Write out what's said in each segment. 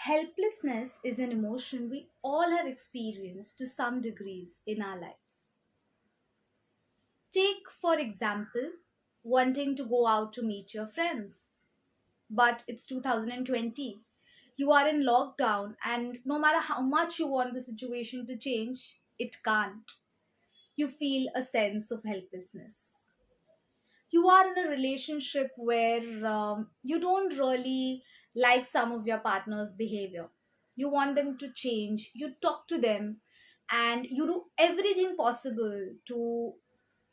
Helplessness is an emotion we all have experienced to some degrees in our lives. Take, for example, wanting to go out to meet your friends, but it's 2020. You are in lockdown, and no matter how much you want the situation to change, it can't. You feel a sense of helplessness. You are in a relationship where you don't really like some of your partner's behavior. You want them to change. You talk to them and you do everything possible to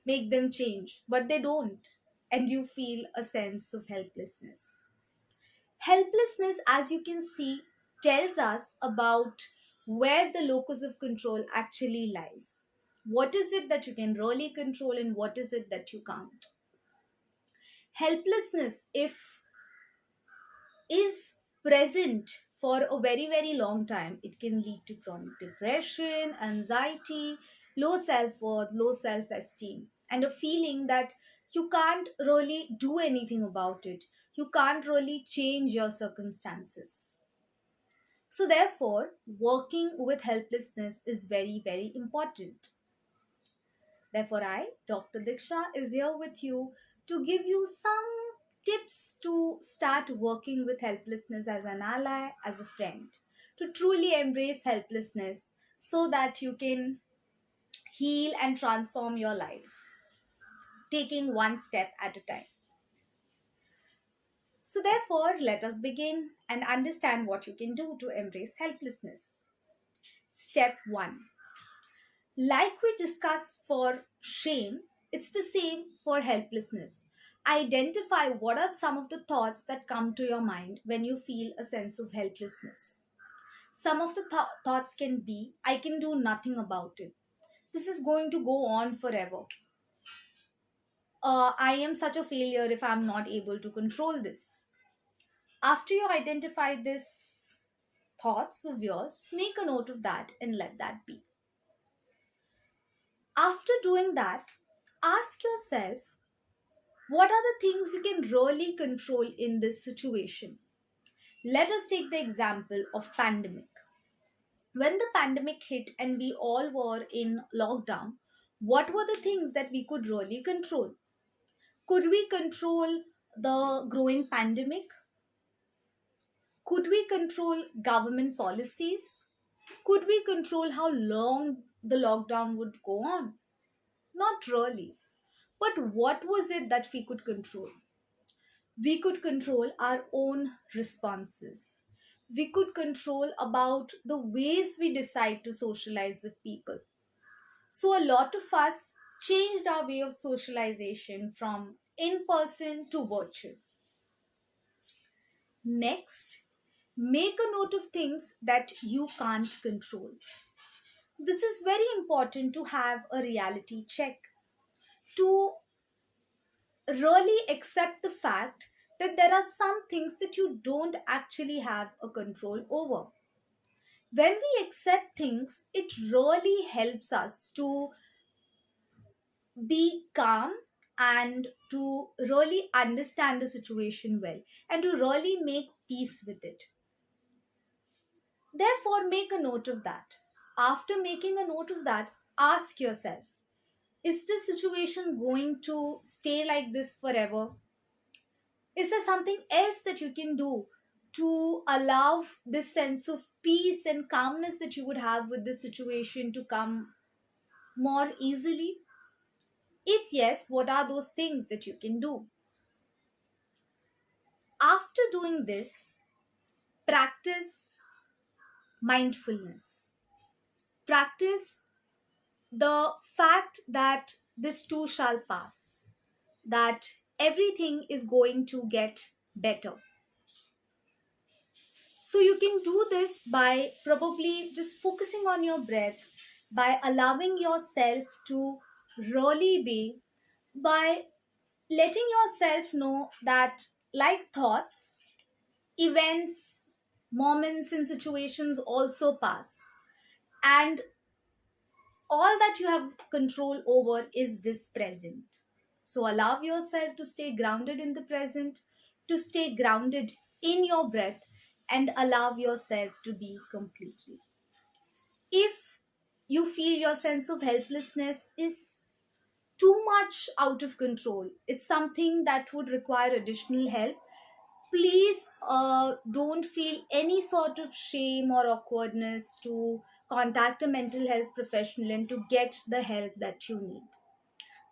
make them change, but they don't. And you feel a sense of helplessness. Helplessness, as you can see, tells us about where the locus of control actually lies. What is it that you can really control and what is it that you can't? Helplessness, if is present for a very long time, it can lead to chronic depression, anxiety, low self-worth, low self-esteem, and a feeling that you can't really do anything about it. You can't really change your circumstances. So therefore, working with helplessness is very important. Therefore, I, Dr. Diksha, is here with you to give you some tips to start working with helplessness as an ally, as a friend, to truly embrace helplessness so that you can heal and transform your life, taking one step at a time. So, therefore, let us begin and understand what you can do to embrace helplessness. Step 1. Like we discussed for shame, it's the same for helplessness. Identify what are some of the thoughts that come to your mind when you feel a sense of helplessness. Some of the thoughts can be, I can do nothing about it. This is going to go on forever. I am such a failure if I'm not able to control this. After you identify these thoughts of yours, make a note of that and let that be. After doing that, ask yourself, what are the things you can really control in this situation? Let us take the example of pandemic. When the pandemic hit and we all were in lockdown, what were the things that we could really control? Could we control the growing pandemic? Could we control government policies? Could we control how long the lockdown would go on? Not really. But what was it that we could control? We could control our own responses. We could control about the ways we decide to socialize with people. So a lot of us changed our way of socialization from in person to virtual. Next, make a note of things that you can't control. This is very important to have a reality check, to really accept the fact that there are some things that you don't actually have a control over. When we accept things, it really helps us to be calm and to really understand the situation well and to really make peace with it. Therefore, make a note of that. After making a note of that, ask yourself, is this situation going to stay like this forever? Is there something else that you can do to allow this sense of peace and calmness that you would have with the situation to come more easily? If yes, what are those things that you can do? After doing this, practice mindfulness. Practice the fact that this too shall pass, that everything is going to get better. So you can do this by probably just focusing on your breath, by allowing yourself to really be, by letting yourself know that, like thoughts, events, moments, and situations also pass. And all that you have control over is this present. So allow yourself to stay grounded in the present, to stay grounded in your breath, and allow yourself to be completely. If you feel your sense of helplessness is too much out of control, it's something that would require additional help, please don't feel any sort of shame or awkwardness to contact a mental health professional and to get the help that you need.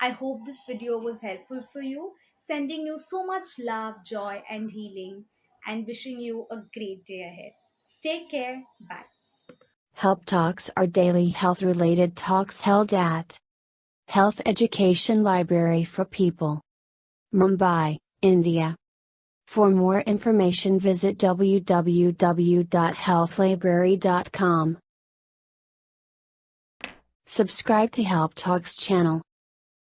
I hope this video was helpful for you, sending you so much love, joy, and healing, and wishing you a great day ahead. Take care. Bye. Help Talks are daily health related talks held at Health Education Library for People, Mumbai, India. For more information, visit www.healthlibrary.com. Subscribe to Help Talks channel.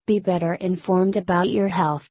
Be better informed about your health.